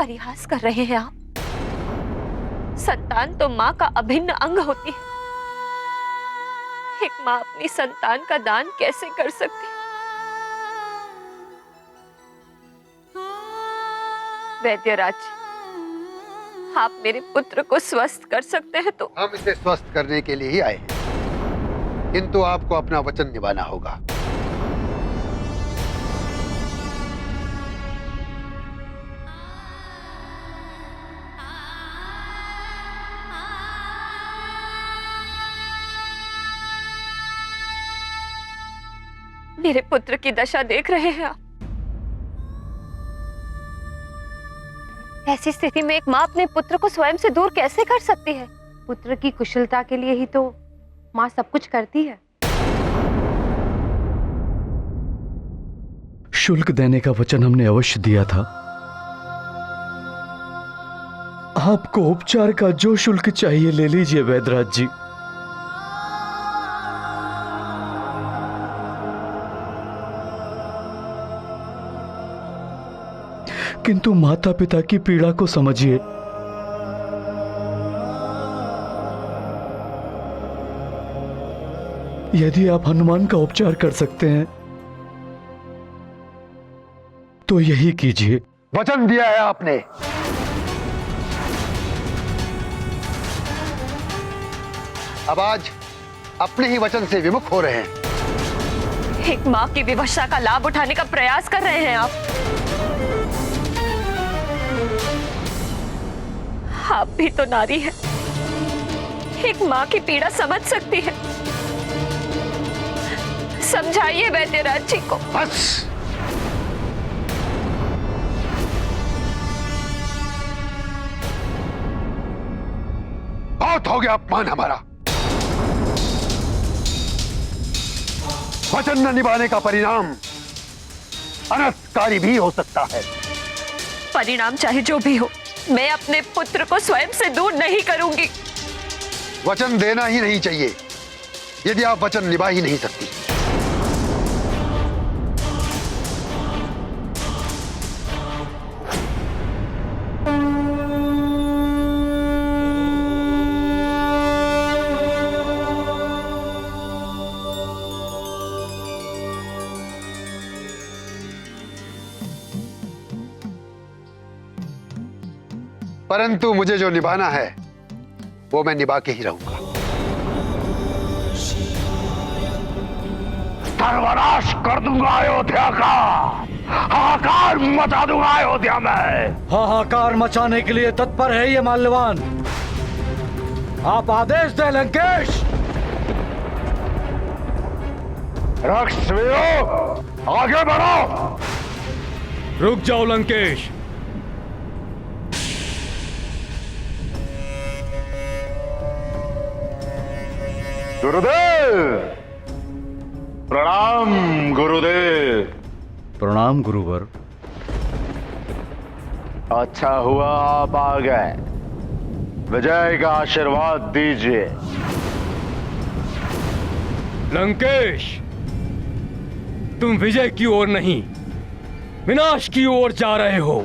परिहास कर रहे हैं आप? संतान तो माँ का अभिन्न अंग होती है। एक माँ अपनी संतान का दान कैसे कर सकती? वैद्यराज, आप मेरे पुत्र को स्वस्थ कर सकते हैं तो? हम इसे स्वस्थ करने के लिए ही आए हैं, किंतु आपको अपना वचन निभाना होगा। मेरे पुत्र की दशा देख रहे हैं आप? ऐसी स्थिति में एक माँ अपने पुत्र को स्वयं से दूर कैसे कर सकती है? पुत्र की कुशलता के लिए ही तो माँ सब कुछ करती है। शुल्क देने का वचन हमने अवश्य दिया था। आपको उपचार का जो शुल्क चाहिए ले लीजिए वैद्यराज जी। किंतु माता पिता की पीड़ा को समझिए। यदि आप हनुमान का उपचार कर सकते हैं तो यही कीजिए। वचन दिया है आपने। अब आज अपने ही वचन से विमुख हो रहे हैं। एक माँ की विवशता का लाभ उठाने का प्रयास कर रहे हैं आप भी तो नारी हैं। एक माँ की पीड़ा समझ सकती है। समझाइए वैद्यराज जी को। बस बहुत हो गया अपमान हमारा। वचन न निभाने का परिणाम अनर्थकारी भी हो सकता है। परिणाम चाहे जो भी हो, मैं अपने पुत्र को स्वयं से दूर नहीं करूंगी। वचन देना ही नहीं चाहिए यदि आप वचन निभा ही नहीं सकती। परंतु मुझे जो निभाना है वो मैं निभा के ही रहूंगा। सर्वनाश कर दूंगा अयोध्या का, हाहाकार मचा दूंगा अयोध्या में। हाहाकार मचाने के लिए तत्पर है ये माल्यवान। आप आदेश दें लंकेश। राक्षसों, आगे बढ़ो। रुक जाओ लंकेश। गुरुदेव प्रणाम। गुरुदेव प्रणाम गुरुवर। अच्छा हुआ आप आ गए। विजय का आशीर्वाद दीजिए। लंकेश, तुम विजय की ओर नहीं विनाश की ओर जा रहे हो।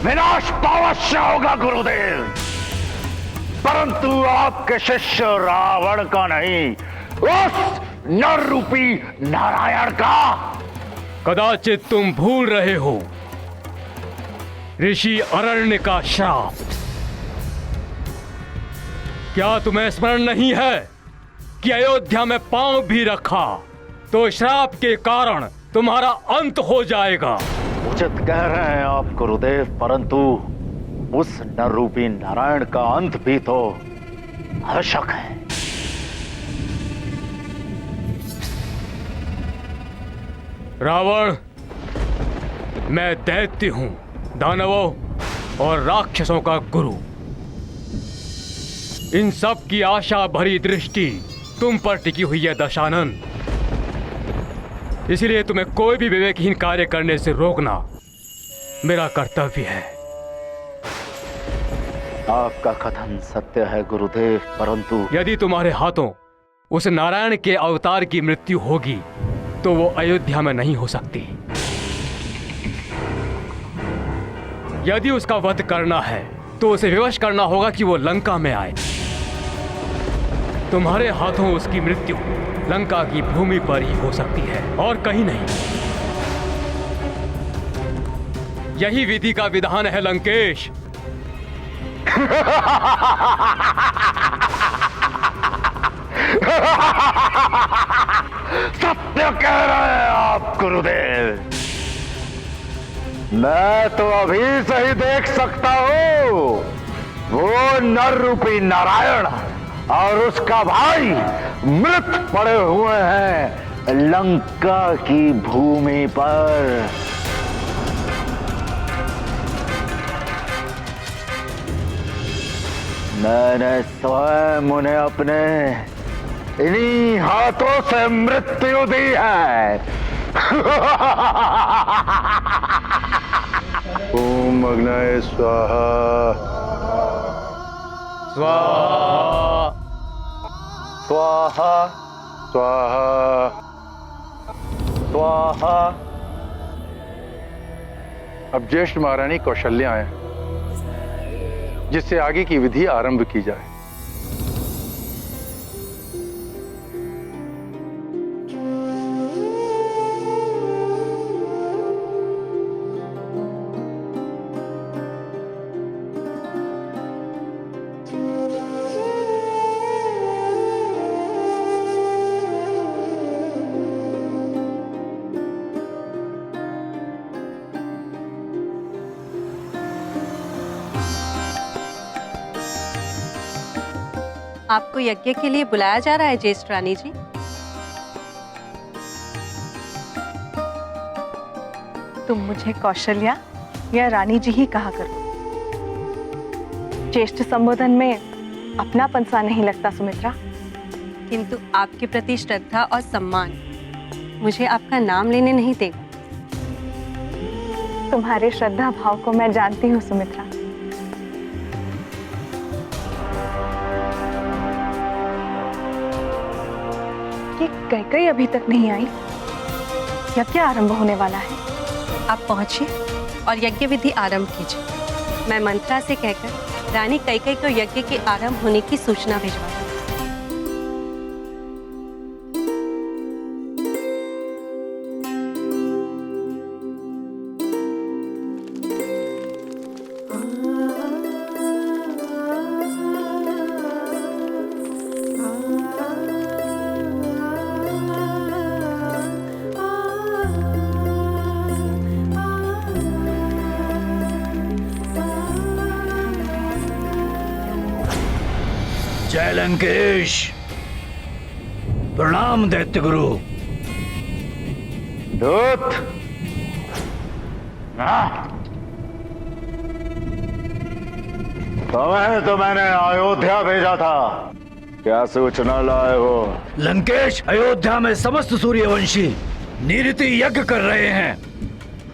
विनाश तो अवश्य होगा गुरुदेव, परंतु आपके शिष्य रावण का नहीं, उस नर रूपी नारायण का। कदाचित तुम भूल रहे हो ऋषि अरण्य का श्राप। क्या तुम्हें स्मरण नहीं है कि अयोध्या में पांव भी रखा तो श्राप के कारण तुम्हारा अंत हो जाएगा। उचित कह रहे हैं आप गुरुदेव, परंतु उस नर रूपी नारायण का अंत भी तो आवश्यक है। रावण, मैं दैत्य हूं, दानवों और राक्षसों का गुरु। इन सब की आशा भरी दृष्टि तुम पर टिकी हुई है दशानन। इसलिए तुम्हें कोई भी विवेकहीन कार्य करने से रोकना मेरा कर्तव्य है। आपका कथन सत्य है गुरुदेव, परंतु यदि तुम्हारे हाथों उस नारायण के अवतार की मृत्यु होगी तो वो अयोध्या में नहीं हो सकती। यदि उसका वध करना है तो उसे विवश करना होगा कि वो लंका में आए। तुम्हारे हाथों उसकी मृत्यु लंका की भूमि पर ही हो सकती है और कहीं नहीं। यही विधि का विधान है लंकेश। सत्य कह रहे हैं आप गुरुदेव। मैं तो अभी से ही देख सकता हूं वो नर रूपी नारायण और उसका भाई मृत पड़े हुए हैं लंका की भूमि पर। मैंने स्वयं उन्हें अपने इन्हीं हाथों से मृत्यु दी है। ओम अग्नये स्वाहा स्वाहा स्वाहा स्वाहा स्वाहा। अब ज्येष्ठ महारानी कौशल्या आए, जिससे आगे की विधि आरंभ की जाए। आपको यज्ञ के लिए बुलाया जा रहा है ज्येष्ठ रानी जी। तुम मुझे कौशल्या या रानी जी ही कहा करो। ज्येष्ठ संबोधन में अपनापन सा नहीं लगता सुमित्रा। किंतु आपके प्रति श्रद्धा और सम्मान मुझे आपका नाम लेने नहीं देगा। तुम्हारे श्रद्धा भाव को मैं जानती हूँ सुमित्रा। ये कैकेयी अभी तक नहीं आई, यज्ञ आरंभ होने वाला है। आप पहुंचिए और यज्ञ विधि आरंभ कीजिए। मैं मंत्रा से कहकर रानी कैकेयी को यज्ञ के आरंभ होने की सूचना भिजवा दूं। जय लंकेश। प्रणाम दैत्य गुरु। दूत तुम्हें तो मैंने अयोध्या भेजा था, क्या सूचना लाए हो? लंकेश, अयोध्या में समस्त सूर्यवंशी निरति यज्ञ कर रहे हैं।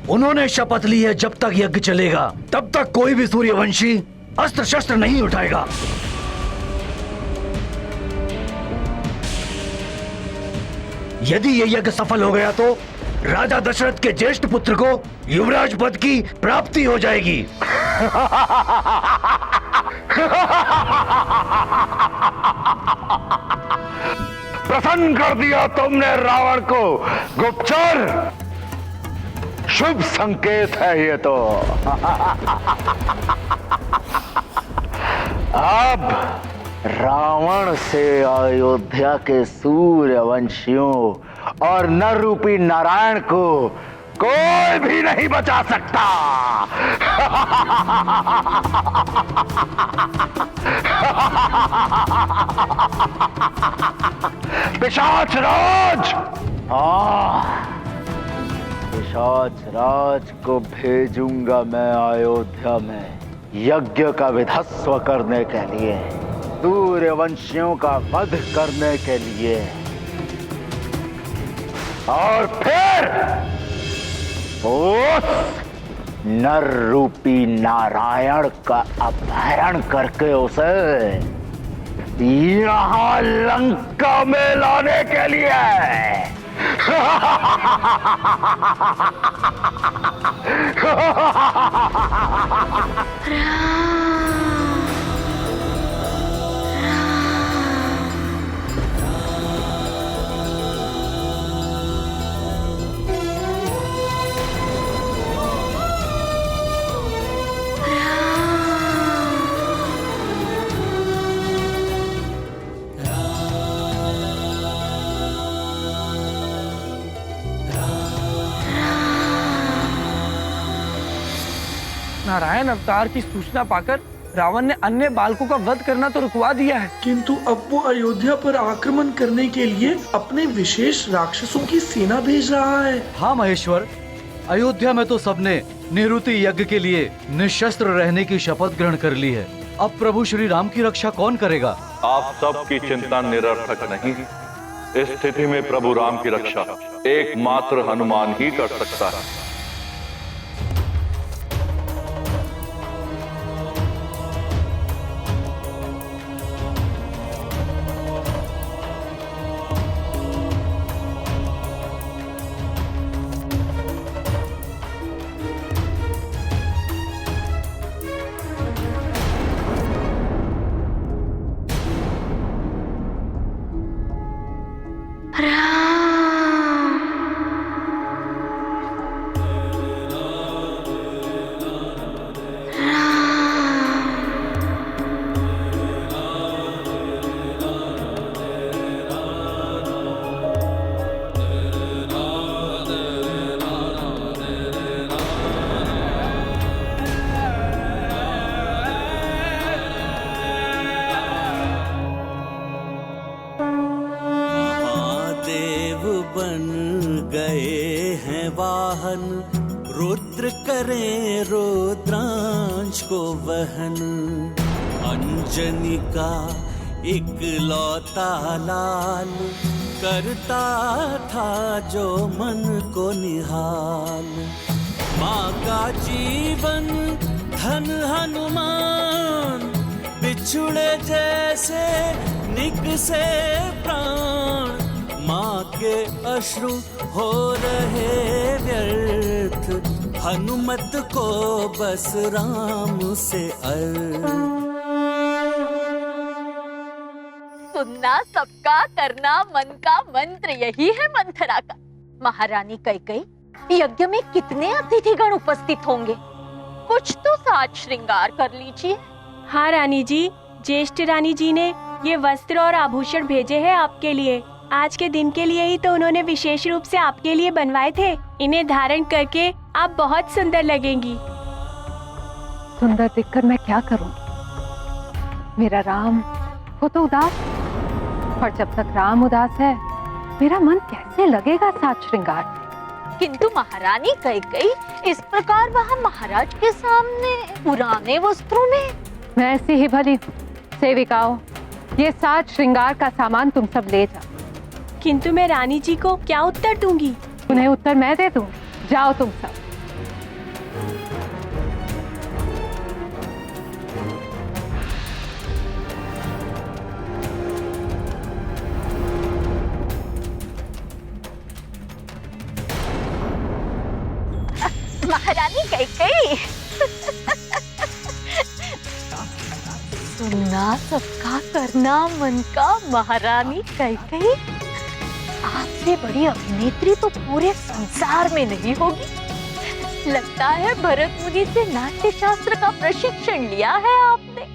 उन्होंने शपथ ली है जब तक यज्ञ चलेगा तब तक कोई भी सूर्यवंशी अस्त्र शस्त्र नहीं उठाएगा। यदि ये यज्ञ सफल हो गया तो राजा दशरथ के ज्येष्ठ पुत्र को युवराज पद की प्राप्ति हो जाएगी। प्रसन्न कर दिया तुमने रावण को गुप्तचर। शुभ संकेत है ये तो। अब रावण से अयोध्या के सूर्यवंशियों और नर रूपी नारायण को कोई भी नहीं बचा सकता। पिशाच राज, पिशाच राज को भेजूंगा मैं अयोध्या में यज्ञ का विध्वंस करने के लिए, सूर्यवंशियों का वध करने के लिए, और फिर उस नर रूपी नारायण का अपहरण करके उसे यहां लंका में लाने के लिए। नारायण अवतार की सूचना पाकर रावण ने अन्य बालकों का वध करना तो रुकवा दिया है, किंतु अब वो अयोध्या पर आक्रमण करने के लिए अपने विशेष राक्षसों की सेना भेज रहा है। हाँ महेश्वर, अयोध्या में तो सबने निवृत्ति यज्ञ के लिए निशस्त्र रहने की शपथ ग्रहण कर ली है। अब प्रभु श्री राम की रक्षा कौन करेगा? आप सबकी चिंता निरर्थक नहीं। इस स्थिति में प्रभु राम की रक्षा एकमात्र हनुमान ही कर सकता है। रुद्र करे रुद्रांश को वहन, अंजनी का इकलौता लाल, करता था जो मन को निहाल। माँ का जीवन धन हनुमान, बिछुड़े जैसे निकसे प्राण। माँ के अश्रु हो रहे व्यर्थ, हनुमत को बस राम से सुनना सबका, करना मन का मंत्र, यही है मंथरा का। महारानी कैकेयी, यज्ञ में कितने अतिथिगण उपस्थित होंगे? कुछ तो साज श्रृंगार कर लीजिए। हाँ रानी जी, ज्येष्ठ रानी जी ने ये वस्त्र और आभूषण भेजे हैं आपके लिए। आज के दिन के लिए ही तो उन्होंने विशेष रूप से आपके लिए बनवाए थे। इन्हें धारण करके आप बहुत सुंदर लगेंगी। सुंदर दिखकर मैं क्या करूंगी? मेरा राम वो तो उदास, और जब तक राम उदास है मेरा मन कैसे लगेगा साज श्रृंगार से? किंतु महारानी कैकेयी, इस प्रकार वहाँ महाराज के सामने पुराने वस्त्रों में। मैं ऐसी ही भली हूँ। सेविकाओं, ये साज श्रृंगार का सामान तुम सब ले जाओ। किंतु मैं रानी जी को क्या उत्तर दूंगी? उन्हें उत्तर मैं दे दूं। जाओ तुम सब। महारानी कैकेयी, सुनना सबका, करना मन का। महारानी कैकेयी, आपसे बड़ी अभिनेत्री तो पूरे संसार में नहीं होगी। लगता है भरत मुनि से नाट्य शास्त्र का प्रशिक्षण लिया है आपने।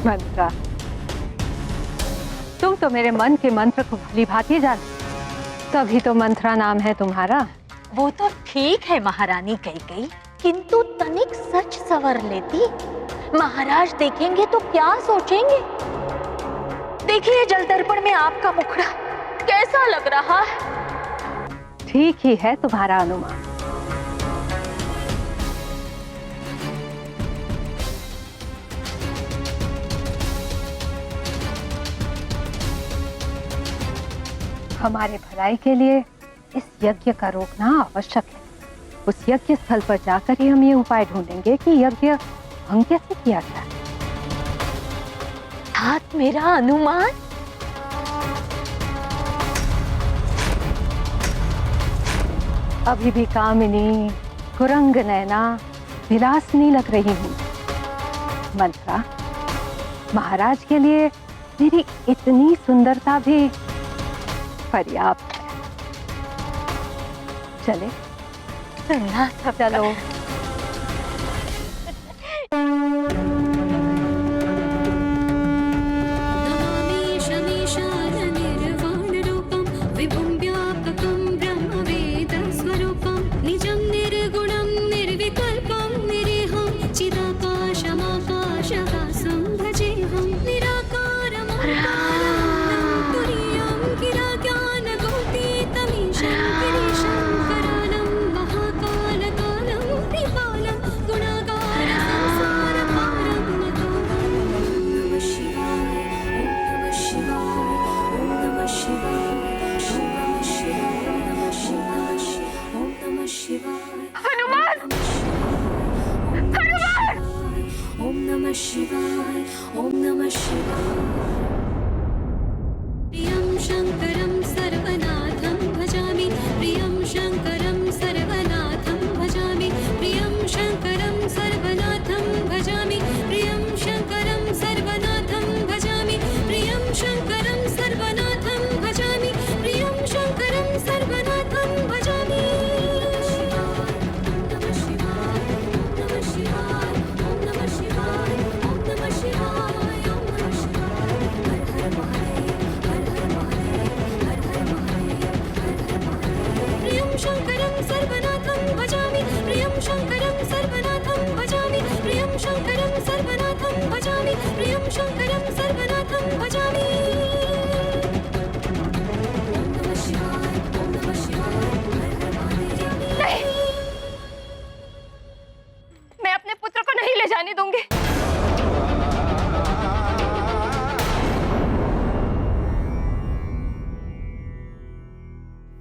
मंत्रा, तुम तो मेरे मन के मंत्र को भली भांति जानती, तभी तो मंत्रा नाम है तुम्हारा। वो तो ठीक है महारानी कैकेयी, किंतु तनिक सच सवर लेती। महाराज देखेंगे तो क्या सोचेंगे? देखिए जल दर्पण में आपका मुखड़ा कैसा लग रहा है? ठीक ही है तुम्हारा अनुमान। हमारे भलाई के लिए इस यज्ञ का रोकना आवश्यक है। उस यज्ञ स्थल पर जाकर ही हम ये उपाय ढूंढेंगे कि यज्ञ भंग कैसे किया जाए। हाथ मेरा अनुमान। अभी भी कामिनी, कुरंग नैना, विलासिनी लग रही हूँ। मंत्रा, महाराज के लिए मेरी इतनी सुंदरता भी पर्याप्त है। चले? सुनना सब चलो।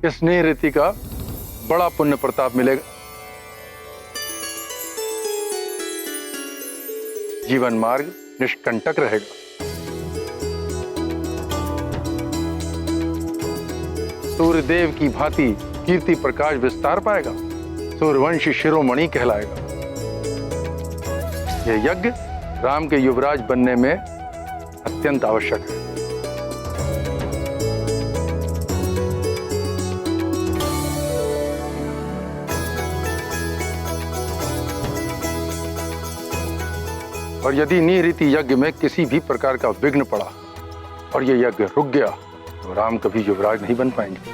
इस नई रीति का बड़ा पुण्य प्रताप मिलेगा। जीवन मार्ग निष्कंटक रहेगा। सूर्यदेव की भांति कीर्ति प्रकाश विस्तार पाएगा। सूर्यवंशी शिरोमणि कहलाएगा। यह यज्ञ राम के युवराज बनने में अत्यंत आवश्यक है। और यदि निरीति यज्ञ में किसी भी प्रकार का विघ्न पड़ा और यह यज्ञ रुक गया तो राम कभी युवराज नहीं बन पाएंगे।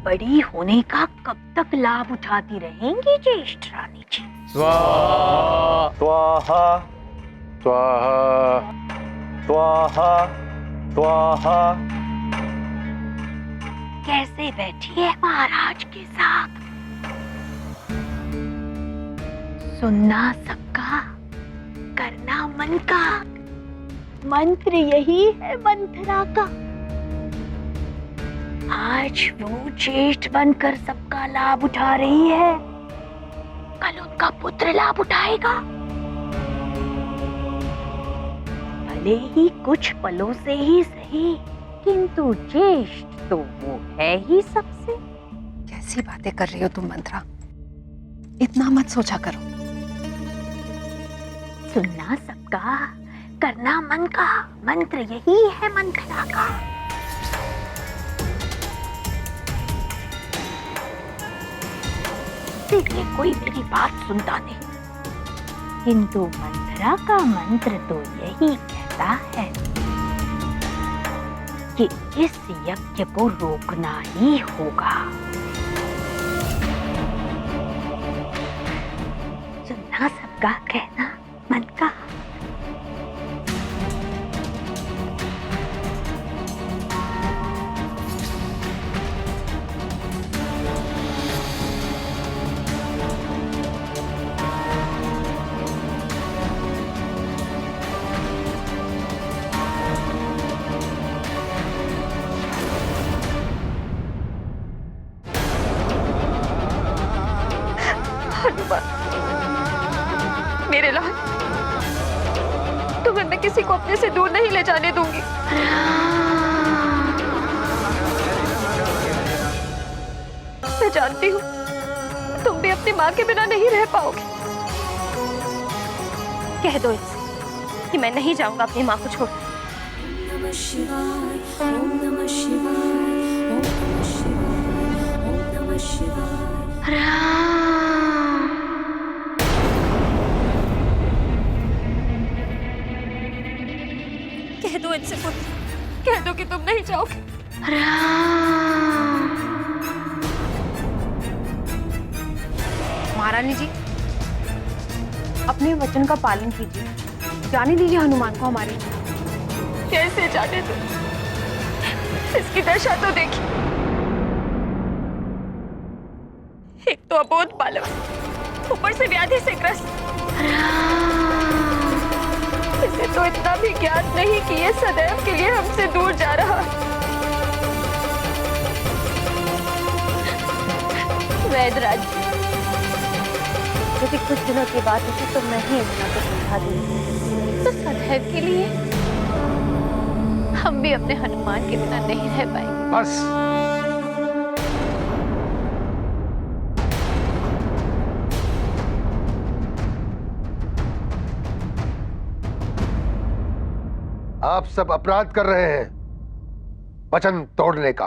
बड़ी होने का कब तक लाभ उठाती रहेंगी ज्येष्ठ रानी जी? स्वाहा स्वाहा स्वाहा स्वाहा स्वाहा। कैसे बैठी है महाराज के साथ? सुनना सबका, करना मन का। मंत्र यही है मंथरा का। आज वो ज्येष्ठ बनकर सबका लाभ उठा रही है, कल उनका पुत्र लाभ उठाएगा। भले ही कुछ पलों से ही सही, किंतु ज्येष्ठ तो वो है ही सबसे। कैसी बातें कर रही हो तुम मंत्रा? इतना मत सोचा करो। सुनना सबका, करना मन का। मंत्र यही है मंथरा का। इसलिए कोई मेरी बात सुनता नहीं, किंतु मंथरा का मंत्र तो यही कहता है कि इस यज्ञ को रोकना ही होगा। सुनना सबका, कहना मन का। मेरे लाल, तुम्हें मैं किसी को अपने से दूर नहीं ले जाने दूंगी। मैं जानती हूँ तुम भी अपनी माँ के बिना नहीं रह पाओगे। कह दो इससे कि मैं नहीं जाऊंगा अपनी माँ को छोड़। कह दो इनसे कुछ, कह दो कि तुम नहीं जाओगे। महारानी जी, अपने वचन का पालन कीजिए, जाने दीजिए हनुमान को हमारे। कैसे जाने दो, इसकी दशा तो देखिए। एक तो अबोध बालक, ऊपर से व्याधि से ग्रस्त। इसे तो इतना भी ज्ञात नहीं कि ये सदैव के लिए हमसे दूर जा रहा है। वैदराज, यदि कुछ दिनों के बाद उसे तो मैं ही इतना को समझा दूंगी, तो सदैव के लिए हम भी अपने हनुमान के बिना नहीं रह पाएंगे। बस आप सब अपराध कर रहे हैं वचन तोड़ने का।